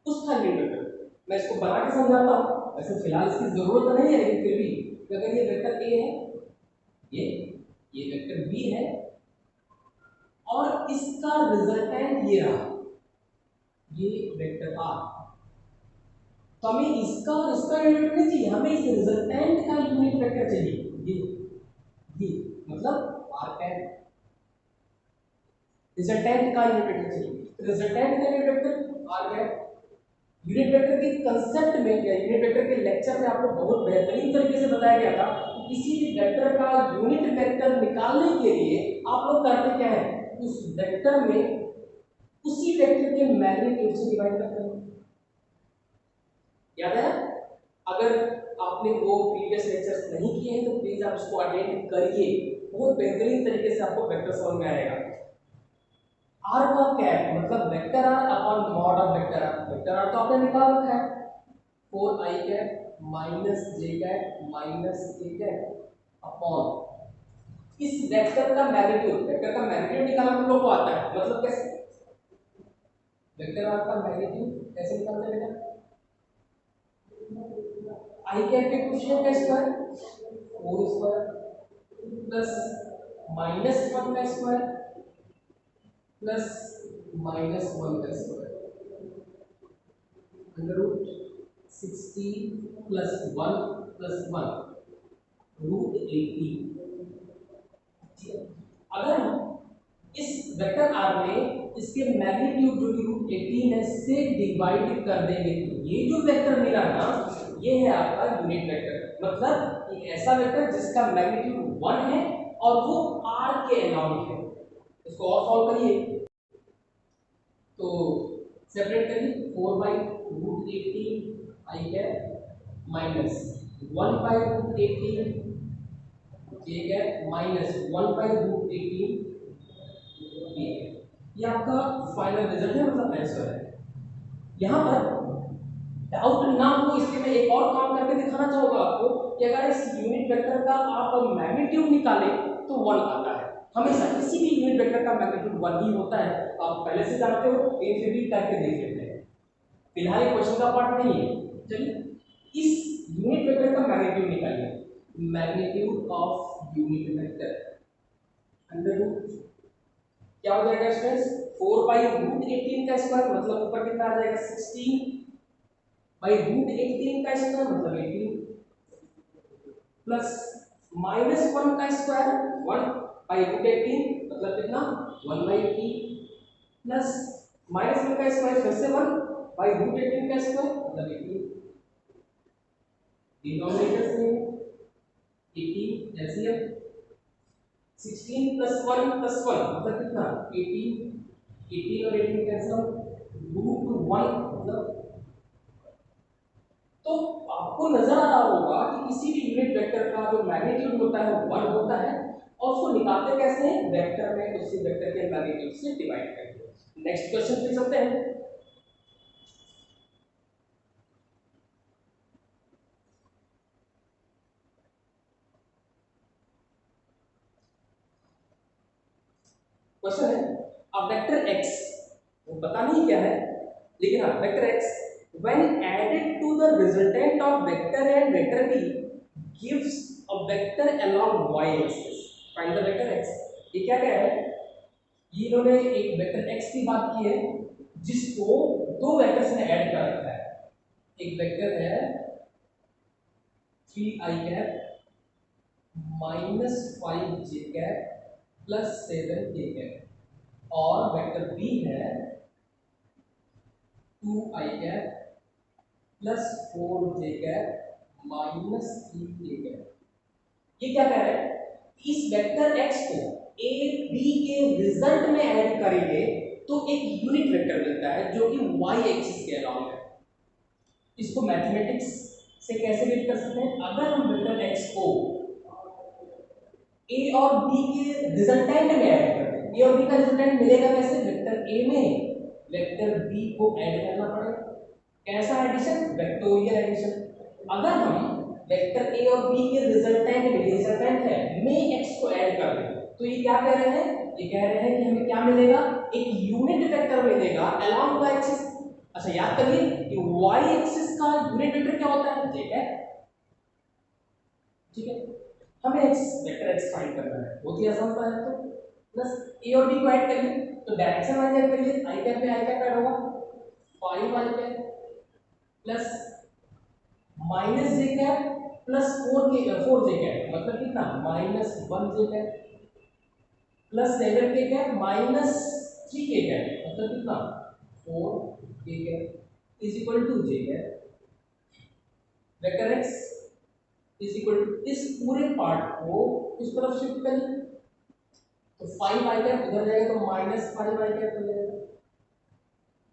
उसका यूनिट वेक्टर। मैं इसको बना के समझाता हूं, वैसे फिलहाल इसकी जरूरत तो नहीं है, लेकिन फिर भी अगर ये वेक्टर ए है, ये वेक्टर बी है और इसका रिजल्टेंट ये रहा, ये वेक्टर आर, तो हमें इसका और इसका यूनिट वेक्टर नहीं चाहिए, हमें इस रिजल्टेंट का यूनिट वेक्टर चाहिए, ये मतलब आर कैप, रिजल्टेंट का यूनिट वेक्टर चाहिए। रिजल्टेंट का unit vector R cap. Unit vector के कंसेप्ट में या यूनिट वेक्टर के लेक्चर में आपको बहुत बेहतरीन तरीके से बताया गया था कि किसी भी वेक्टर का यूनिट वेक्टर निकालने के लिए आप लोग करते क्या है, उस वेक्टर में उसी वेक्टर के मैग्नीट्यूड से डिवाइड करते हैं। याद है? अगर आपने वो प्रीवियस लेक्चर्स नहीं किए हैं तो प्लीज आप उसको अटेंड करिए, बहुत बेहतरीन तरीके से आपको वेक्टर समझ में आएगा। आर का कैप मतलब vector R upon mod of vector R. Vector R तो आपने निकाल रखा है 4i cap minus j cap minus k cap upon इस वेक्टर का मैग्नीट्यूड निकालना तुम लोग को आता है, मतलब कैसे वेक्टर आर का मैग्नीट्यूड कैसे निकालते हैं बेटा, आई कैप के क्वेश्चन का स्क्वायर 4 स्क्वायर प्लस -1 का स्क्वायर प्लस -1 का square under root 16 plus 1 plus 1 root 18। अगर हम इस वेक्टर आर में इसके मैग्नीट्यूड जो कि रूट 18 है से डिवाइड कर देंगे तो ये जो वेक्टर मिला ना ये है आपका यूनिट वेक्टर, मतलब एक ऐसा वेक्टर जिसका मैग्नीट्यूड 1 है और वो आर के अलाउंड है। इसको और सॉल्व करिए तो सेपरेट करिए 4 by root 18 I cap minus 1 by root 18 J cap minus 1 by root 18 B cap. ये आपका फाइनल रिजल्ट है, मतलब आंसर है। यहाँ पर डाउट ना हो इसलिए मैं एक और काम करके दिखाना चाहूंगा आपको कि अगर इस यूनिट वेक्टर का आप मैग्नीट्यूड निकालें तो 1 आता है। हमेशा किसी भी यूनिट वेक्टर का मैग्नीट्यूड 1 ही होता है, आप पहले से जानते हो, एक से भी करके देख लेते हैं। फिलहाल ये क्वेश्चन का पार्ट नहीं है। चलिए इस यूनिट वेक्टर का मैग्नीट्यूड निकालिए, magnitude of unit vector under root क्या हो जाएगा स्टूडेंट्स 4 बाई रूट 18 का स्क्वायर, मतलब ऊपर कितना आ जाएगा 16 बाई रूट 18 का स्क्वायर मतलब 18 प्लस -1 का स्क्वायर 1 बाई रूट 18 मतलब कितना 1 बाई 18 प्लस -1 का स्क्वायर फिर से 1 बाई रूट 18 का स्क्वायर मतलब 18। डिनोमिनेटर से 18 एलसीएम 16 प्लस 1 प्लस 1 मतलब कितना 18 18 और 18 कैंसिल रूट 1 मतलब। तो आपको नजर आ रहा होगा कि किसी भी यूनिट वेक्टर का जो मैग्नीट्यूड होता है वो 1 होता है और उसको निकालते कैसे हैं वेक्टर में उसी वेक्टर के मैग्नीट्यूड से डिवाइड करके। नेक्स्ट क्वेश्चन पे चलते हैं। क्वेश्चन है अ वेक्टर x, वो पता नहीं क्या है लेकिन हाँ vector x when added to the resultant of vector a and vector b gives a vector along y axis, find the vector x। ये क्या कह रहा है, ये इन्होंने एक वेक्टर x की बात की है जिसको दो वेक्टर्स ने ऐड कर रखा है। एक वेक्टर है 3i cap minus 5j cap plus 7k cap और वेक्टर b है 2i cap plus 4j cap minus 3k cap. ये क्या कह रहा है, इस वेक्टर x को a b के रिजल्ट में ऐड करेंगे तो एक यूनिट वेक्टर मिलता है जो कि y एक्सिस के अलाउंड है। इसको मैथमेटिक्स से कैसे रीड कर सकते हैं, अगर हम वेक्टर x को a और b के रिजल्टेंट में ऐड करते हैं, a और b का रिजल्टेंट मिलेगा कैसे, वेक्टर a में वेक्टर b को ऐड करना पड़ेगा। कैसा एडिशन, वेक्टोरियल एडिशन। अगर हम वेक्टर a और b के रिजल्टेंट है में x को ऐड कर दें तो ये क्या कह रहे हैं, ये कह रहे हैं कि हमें क्या मिलेगा, एक यूनिट वेक्टर मिलेगा अलोंग y एक्सिस। अच्छा याद करिए कि y एक्सिस का यूनिट वेक्टर क्या होता है, j है। ठीक है, हमें x वेक्टर x फाइंड करना है, बहुत ही आसान सा है। तो प्लस a और b को ऐड करिए तो डायरेक्शन वाइज ऐड करिए, i कैप में i कैप ऐड होगा 5 i cap plus minus j cap plus 4j cap मतलब कितना -1j cap plus 7k cap minus 3k cap मतलब कितना 4k cap is equal to j cap. Vector x is equal to इस पूरे पार्ट को इस तरफ शिफ्ट करिए तो 5i कैप इधर जाएगा तो -5i कैप हो जाएगा,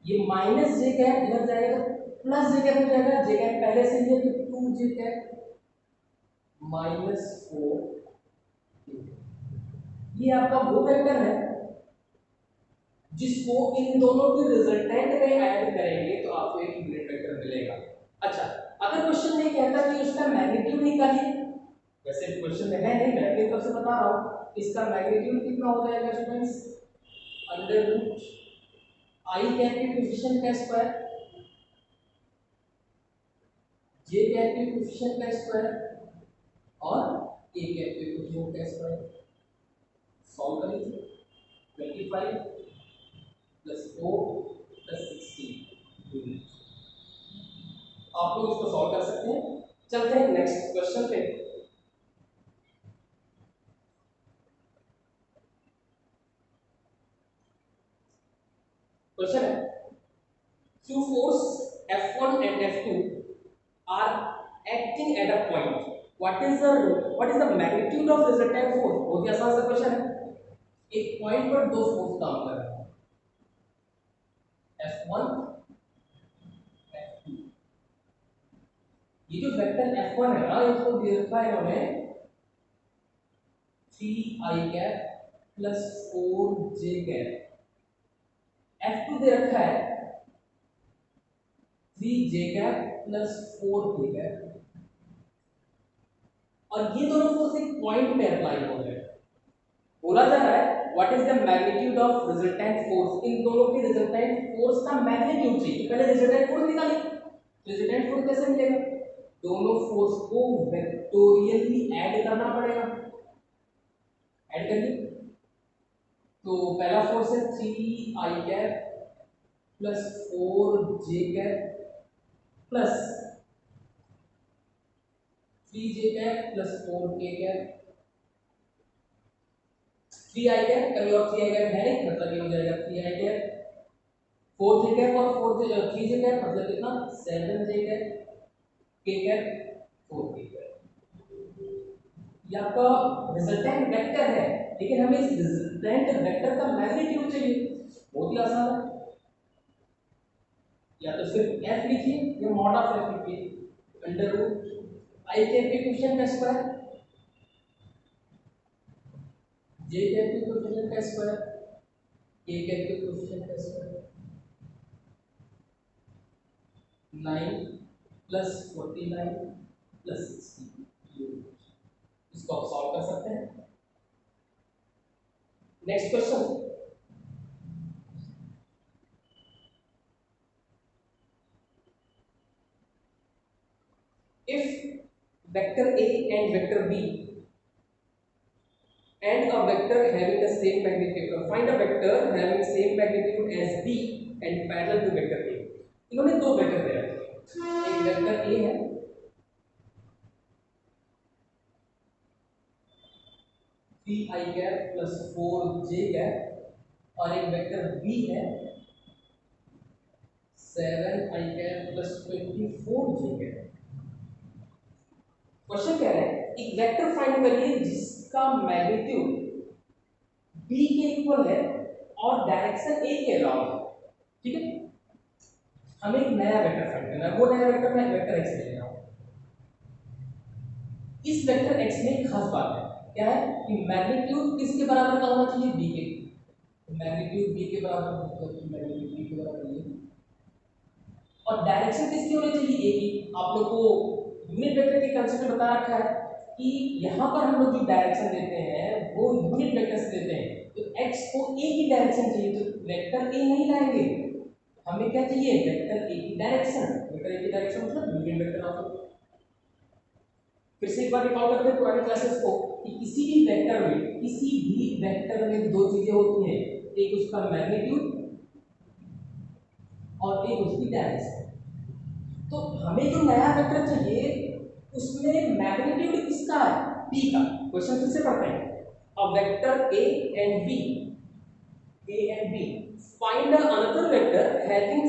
ये माइनस j कैप इधर जाएगा तो प्लस j कैप हो जाएगा, j कैप पहले से ही है तो 2j कैप -4। ये आपका वो वेक्टर है जिसको इन दोनों के रिजल्टेंट में ऐड करेंगे तो आपको एक यूनिट वेक्टर मिलेगा। अच्छा अगर क्वेश्चन ये कहता है कि उसका मैग्नीट्यूड निकालिए, वैसे क्वेश्चन में है नहीं, मैं अपनी तरफ से बता रहा हूं इसका मैग्नीट्यूड कितना हो जाएगा स्टूडेंट्स, अंडर रूट आई कैप के कोएफिशिएंट का स्क्वायर, जे कैप के कोएफिशिएंट का स्क्वायर और ए कैप के कोएफिशिएंट का स्क्वायर। सॉल्व कर लीजिए, 25 प्लस 4 प्लस 16। आप लोग इसको सॉल्व कर सकते हैं। चलते हैं नेक्स्ट क्वेश्चन पे। क्वेश्चन है, two force F1 and F2 are acting at a point. What is the magnitude of resultant force? बहुत ही आसान सा क्वेश्चन है। एक पॉइंट पर दो फोर्स काम कर रहे हैं, F1 F2। ये जो वेक्टर F1 है ना, इसको दे रखा है इन्होंने 3i cap plus 4j cap. F2 दे रखा है 3j cap plus 4k cap. और ये दोनों फोर्स एक पॉइंट पे अप्लाई हो रहे हैं। बोला जा रहा है what is the magnitude of resultant force. इन दोनों की रिजल्टेंट फोर्स का मैग्नीट्यूड चाहिए। पहले रिजल्टेंट फोर्स निकालिए। रिजल्टेंट फोर्स कैसे मिलेगा, दोनों फोर्स को वेक्टोरियली ऐड करना पड़ेगा। ऐड करिए, तो पहला फोर्स है 3i cap plus 4j cap plus 3j cap plus 4k cap. 3i cap कभी और 3i कैप है नहीं, मतलब ये हो जाएगा 3i कैप 4j कैप और 3j कैप मतलब कितना 7j cap k cap 4k cap. ये आपका रिजल्टेंट वेक्टर है, लेकिन हमें इस रिजल्टेंट वेक्टर का मैग्नीट्यूड चाहिए। बहुत ही आसान है, या तो सिर्फ f लिखिए या मॉड ऑफ f लिखिए, अंडर रूट i कैप के कोएफिशिएंट का स्क्वायर, j कैप के कोएफिशिएंट का स्क्वायर, k कैप के कोएफिशिएंट का स्क्वायर। 9 plus 49 plus 16। इसको आप सॉल्व कर सकते हैं। Next question, if vector a and vector b and a vector having the same magnitude, find a vector having same magnitude as b and parallel to vector a। इन्होंने दो वेक्टर दे रखे हैं, एक वेक्टर a है थ्री आई कैप प्लस 4j कैप और एक वेक्टर b है 7i cap plus 24j cap. Question कह रहे हैं एक वेक्टर फाइंड करिए जिसका मैग्नीट्यूड b के इक्वल है और डायरेक्शन a के अलाउंड है। ठीक है, हमें एक नया वेक्टर फाइंड करना है। वो नया वेक्टर मैं वेक्टर x ले रहा हूं। इस वेक्टर x में एक खास बात है, क्या है कि मैग्नीट्यूड किसके बराबर का होना चाहिए, b के। मैग्नीट्यूड b के बराबर, मतलब मैग्नीट्यूड b के बराबर ये, और डायरेक्शन किसकी होनी चाहिए, a की। आप लोग को यूनिट वेक्टर के कंसेप्ट बता रखा है कि यहाँ पर हम लोग जो डायरेक्शन देते हैं वो यूनिट वेक्टर से देते हैं। तो x को a की डायरेक्शन चाहिए, तो वेक्टर a नहीं लाएंगे, हमें क्या चाहिए, वेक्टर a की डायरेक्शन। वेक्टर a की डायरेक्शन मतलब यूनिट वेक्टर। आप फिर से एक बार रिकॉल करते हैं पुरानी क्लासेस को कि किसी भी वेक्टर में दो चीजें होती हैं, एक उसका मैग्नीट्यूड और एक उसकी डायरेक्शन। तो हमें जो नया वेक्टर चाहिए उसमें मैग्नीट्यूड किसका है, b का। क्वेश्चन फिर से पढ़ते हैं, a vector a and b find another vector having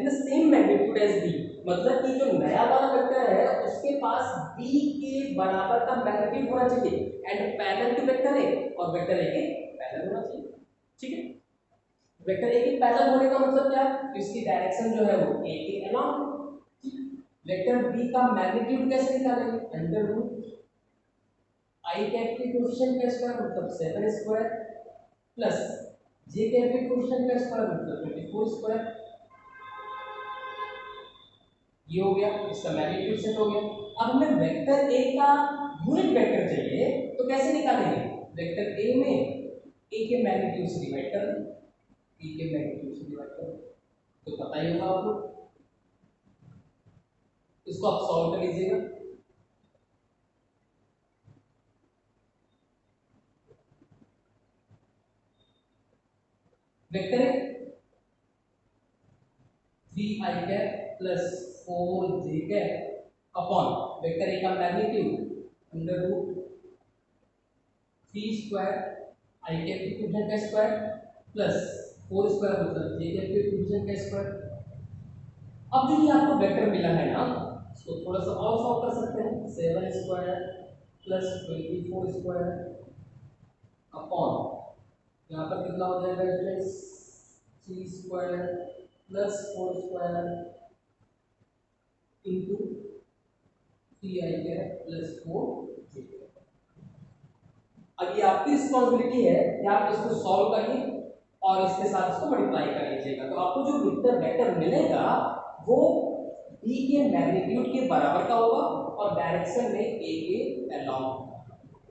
the same magnitude as b। मतलब कि जो नया वाला वेक्टर है उसके पास b के बराबर का मैग्नीट्यूड होना चाहिए and parallel to vector a, और वेक्टर a के पैरेलल होना चाहिए। ठीक है, वेक्टर a के पैरेलल होने का मतलब क्या है, इसकी डायरेक्शन जो है वो a के अलाउंग। वेक्टर b का मैग्नीट्यूड कैसे निकालेंगे, अंडर रूट i कैप के कोएफिशिएंट का स्क्वायर मतलब 7 स्क्वायर प्लस j कैप के कोएफिशिएंट का स्क्वायर मतलब 24 स्क्वायर। ये हो गया, इसका मैग्नीट्यूड सेट हो गया। अब हमें वेक्टर a का यूनिट वेक्टर चाहिए, तो कैसे निकालेंगे, वेक्टर ए में ए के मैग्नीट्यूड से डिवाइड कर दें, ए के मैग्नीट्यूड से डिवाइड कर दें, तो पता ही होगा आपको। इसको आप सॉल्व कर लीजिएगा। वेक्टर है 3i cap plus 4j cap upon vector A का magnitude under root 3 square i cap की डिवीजन का स्क्वायर प्लस 4 स्क्वायर मतलब j कैप की डिवीजन का स्क्वायर। अब जो ये आपको वेक्टर मिला है ना, इसको थोड़ा सा और सॉल्व कर सकते हैं। 7 स्क्वायर प्लस 24 स्क्वायर अपॉन यहाँ पर कितना हो जाएगा students 3 square plus 4 square into 3i cap plus 4j। अब ये आपकी रिस्पॉन्सिबिलिटी है कि आप इसको सॉल्व करिए और इसके साथ इसको मल्टीप्लाई कर लीजिएगा। तो आपको जो वेक्टर मिलेगा वो b के मैग्नीट्यूड के बराबर का होगा और डायरेक्शन में a के अलोंग।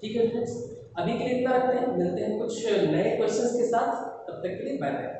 ठीक है फ्रेंड्स, अभी के लिए इतना रखते हैं, मिलते हैं कुछ नए क्वेश्चंस के साथ, तब तक के लिए बाय बाय।